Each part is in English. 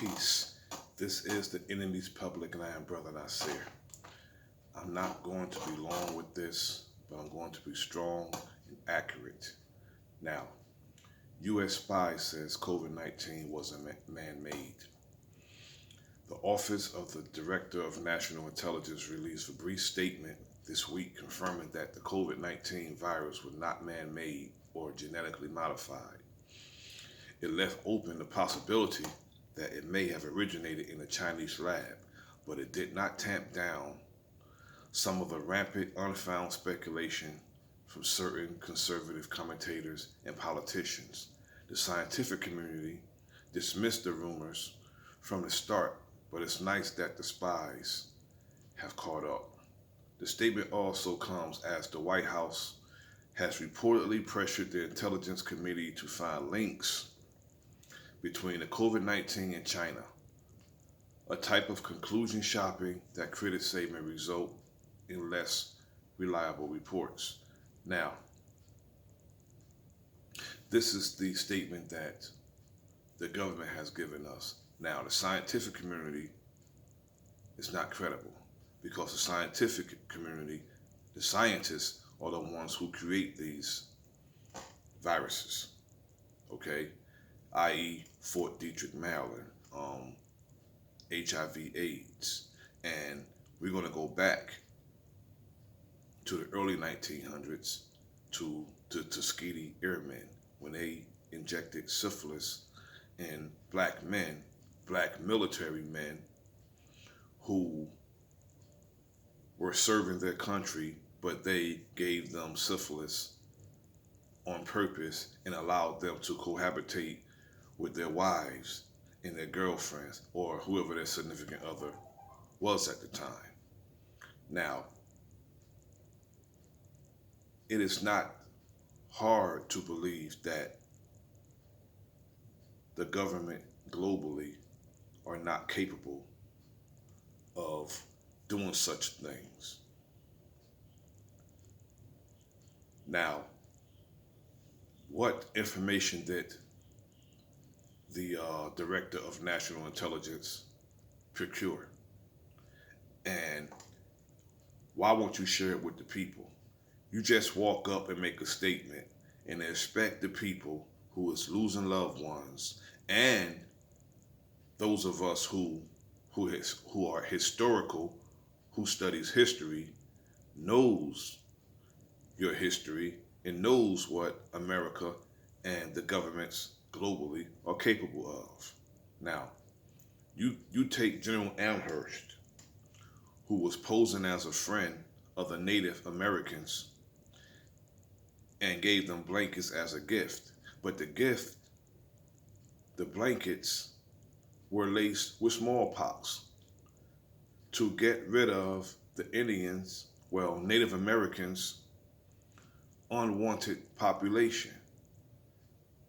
Peace. This is the enemy's public, and I am Bro.Nasir. I'm not going to be long with this, but I'm going to be strong and accurate. Now, U.S. spy says COVID-19 was man-made. The Office of the Director of National Intelligence released a brief statement this week confirming that the COVID-19 virus was not man-made or genetically modified. It left open the possibility that it may have originated in a Chinese lab, but it did not tamp down some of the rampant, unfounded speculation from certain conservative commentators and politicians. The scientific community dismissed the rumors from the start, but it's nice that the spies have caught up. The statement also comes as the White House has reportedly pressured the Intelligence Committee to find links between the COVID-19 and China, a type of conclusion shopping that critics say may result in less reliable reports. Now, this is the statement that the government has given us. Now, the scientific community is not credible because the scientific community, the scientists, are the ones who create these viruses, okay? i.e. Fort Detrick, Maryland, HIV/AIDS. And we're going to go back to the early 1900s to Tuskegee Airmen when they injected syphilis in black men, black military men who were serving their country, but they gave them syphilis on purpose and allowed them to cohabitate with their wives and their girlfriends or whoever their significant other was at the time. Now, it is not hard to believe that the government globally are not capable of doing such things. Now, what information did the Director of National Intelligence procure? And why won't you share it with the people? You just walk up and make a statement and expect the people who is losing loved ones and those of us who are historical, who studies history, knows your history and knows what America and the governments globally are capable of. Now, you take General Amherst, who was posing as a friend of the Native Americans and gave them blankets as a gift. But the gift, the blankets, were laced with smallpox to get rid of the Indians, well, Native Americans, unwanted population.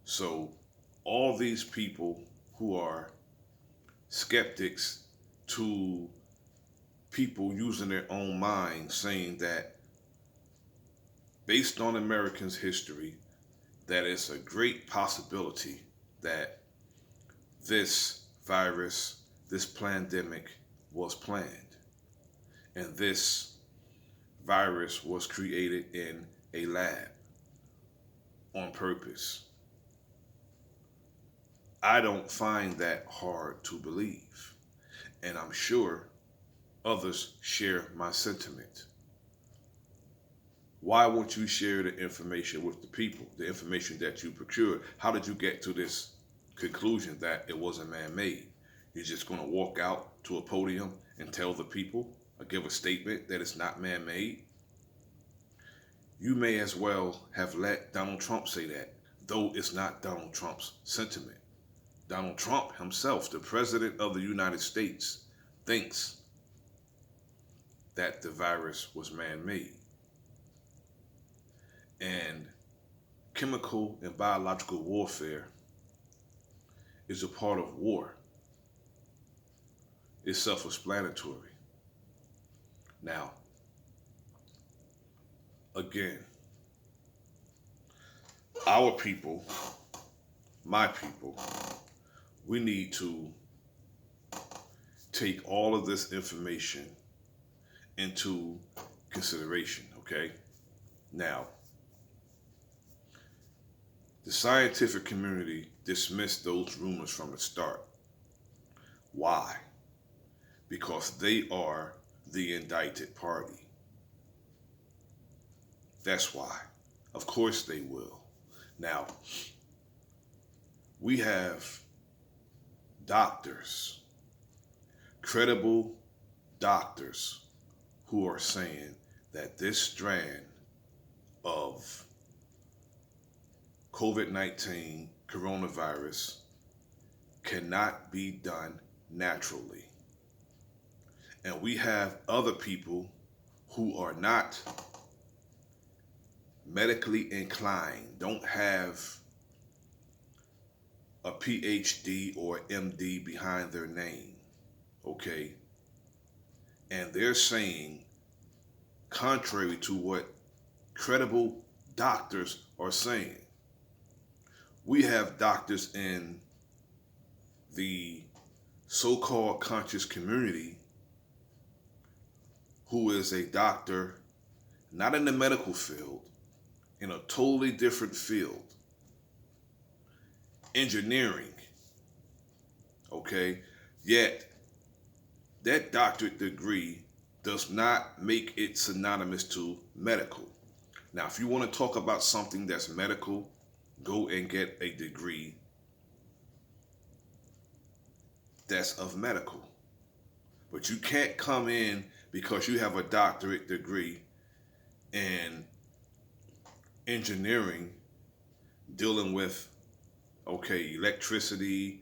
So all these people who are skeptics to people using their own mind saying that based on Americans' history, that it's a great possibility that this virus, this pandemic was planned. And this virus was created in a lab on purpose. I don't find that hard to believe. And I'm sure others share my sentiment. Why won't you share the information with the people, the information that you procured? How did you get to this conclusion that it wasn't man-made? You're just going to walk out to a podium and tell the people or give a statement that it's not man-made? You may as well have let Donald Trump say that, though it's not Donald Trump's sentiment. Donald Trump himself, the President of the United States, thinks that the virus was man-made. And chemical and biological warfare is a part of war. It's self-explanatory. Now, again, our people, my people, we need to take all of this information into consideration, okay? Now, the scientific community dismissed those rumors from the start. Why? Because they are the indicted party. That's why. Of course they will. Now, we have doctors, credible doctors, who are saying that this strand of COVID-19 coronavirus cannot be done naturally. And we have other people who are not medically inclined, don't have a PhD or MD behind their name, okay? And they're saying, contrary to what credible doctors are saying, we have doctors in the so-called conscious community who is a doctor, not in the medical field, in a totally different field, engineering, okay? Yet, that doctorate degree does not make it synonymous to medical. Now, if you want to talk about something that's medical, go and get a degree that's of medical. But you can't come in because you have a doctorate degree in engineering dealing with, okay, electricity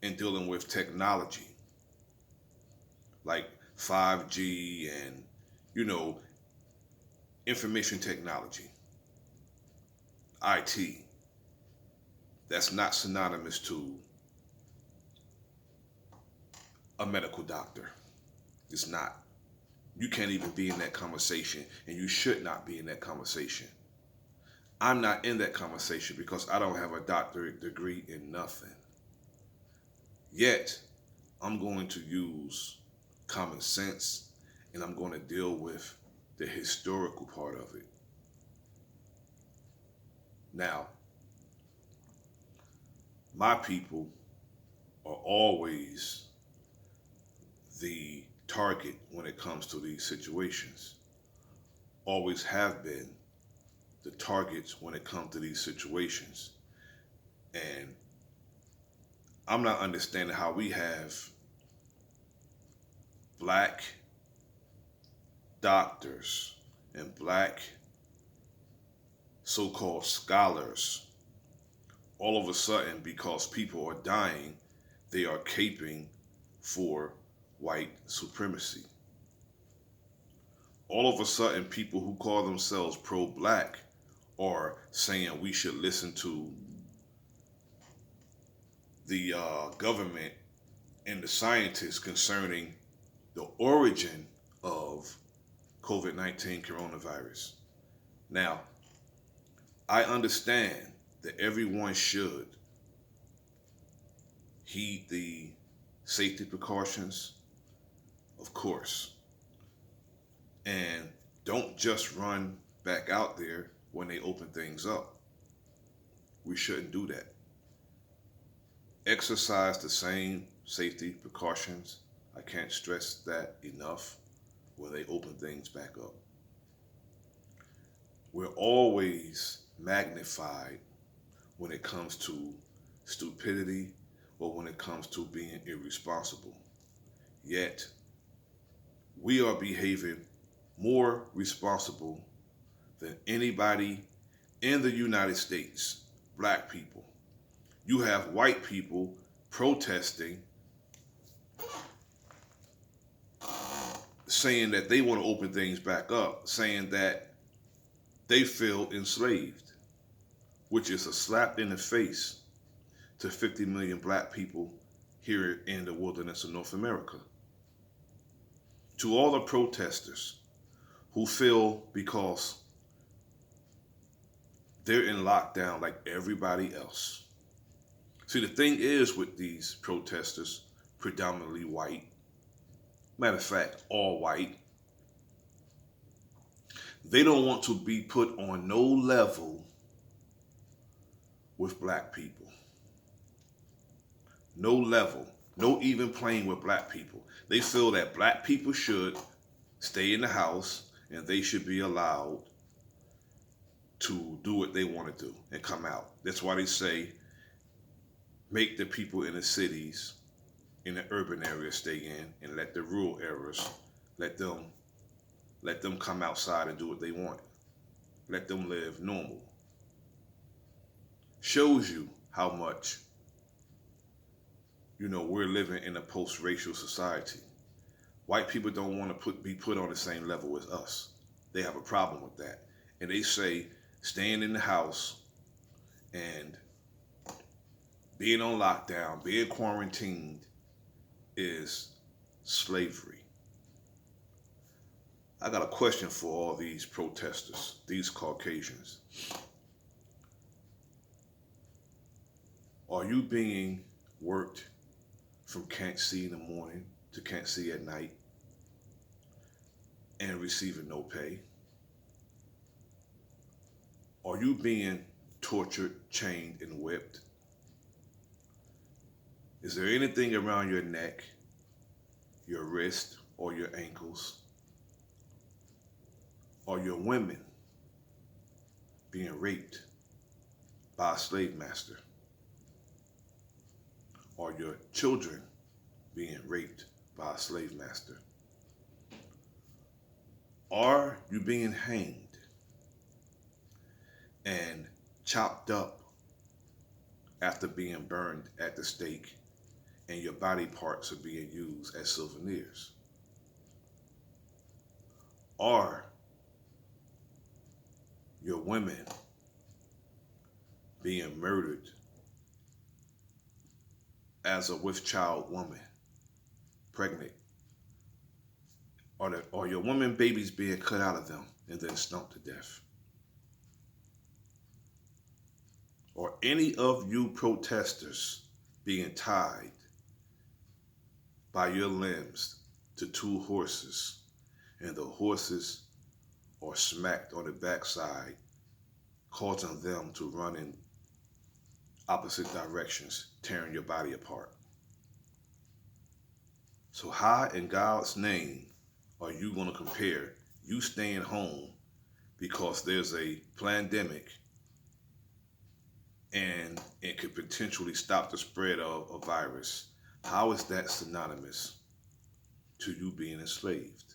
and dealing with technology like 5G and, information technology, IT. That's not synonymous to a medical doctor. It's not. You can't even be in that conversation, and you should not be in that conversation. I'm not in that conversation because I don't have a doctorate degree in nothing. Yet, I'm going to use common sense, and I'm going to deal with the historical part of it. Now, my people are always the target when it comes to these situations. Always have been the targets when it comes to these situations. And I'm not understanding how we have black doctors and black so-called scholars all of a sudden, because people are dying, they are caping for white supremacy. All of a sudden, people who call themselves pro-black are saying we should listen to the government and the scientists concerning the origin of COVID-19 coronavirus. Now, I understand that everyone should heed the safety precautions, of course, and don't just run back out there when they open things up. We shouldn't do that. Exercise the same safety precautions. I can't stress that enough when they open things back up. We're always magnified when it comes to stupidity or when it comes to being irresponsible. Yet, we are behaving more responsible than anybody in the United States, black people. You have white people protesting, saying that they want to open things back up, saying that they feel enslaved, which is a slap in the face to 50 million black people here in the wilderness of North America. To all the protesters who feel because they're in lockdown like everybody else. See, the thing is with these protesters, predominantly white, matter of fact, all white, they don't want to be put on no level with black people. No level, no even playing with black people. They feel that black people should stay in the house and they should be allowed to do what they want to do and come out. That's why they say make the people in the cities, in the urban areas stay in, and let the rural areas, let them come outside and do what they want. Let them live normal. Shows you how much, we're living in a post-racial society. White people don't want to be put on the same level as us. They have a problem with that. And they say staying in the house and being on lockdown, being quarantined is slavery. I got a question for all these protesters, these Caucasians. Are you being worked from can't see in the morning to can't see at night and receiving no pay? Are you being tortured, chained, and whipped? Is there anything around your neck, your wrist, or your ankles? Are your women being raped by a slave master? Are your children being raped by a slave master? Are you being hanged and chopped up after being burned at the stake and your body parts are being used as souvenirs? Are your women being murdered as a with-child woman, pregnant? Are your women babies being cut out of them and then stomped to death? Or any of you protesters being tied by your limbs to two horses and the horses are smacked on the backside, causing them to run in opposite directions, tearing your body apart? So how in God's name are you going to compare you staying home because there's a pandemic and it could potentially stop the spread of a virus? How is that synonymous to you being enslaved?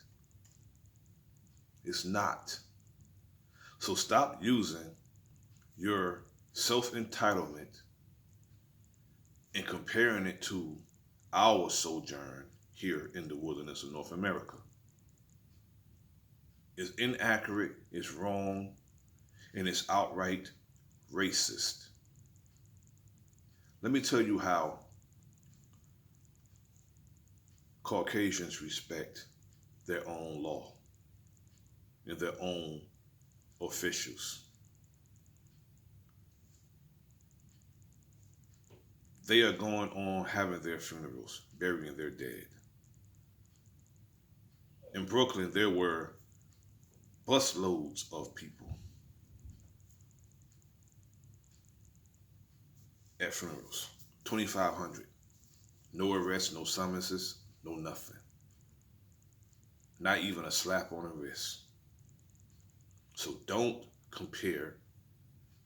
It's not. So stop using your self-entitlement and comparing it to our sojourn here in the wilderness of North America. It's inaccurate, it's wrong, and it's outright racist. Let me tell you how Caucasians respect their own law and their own officials. They are going on having their funerals, burying their dead. In Brooklyn, there were busloads of people at funerals, 2,500. No arrests, no summonses, no nothing. Not even a slap on the wrist. So don't compare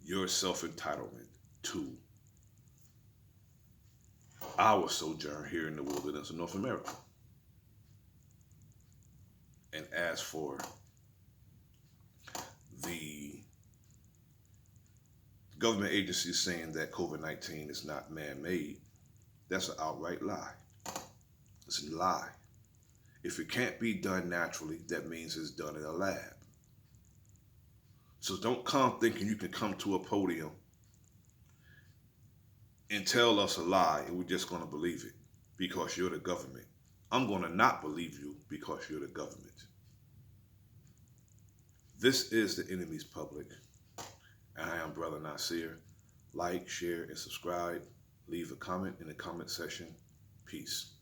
your self-entitlement to our sojourn here in the wilderness of North America. And as for the government agencies saying that COVID-19 is not man-made, that's an outright lie. It's a lie. If it can't be done naturally, that means it's done in a lab. So don't come thinking you can come to a podium and tell us a lie and we're just going to believe it because you're the government. I'm going to not believe you because you're the government. This is the enemy's public, and I am Bro.Nasir. Like, share, and subscribe. Leave a comment in the comment section. Peace.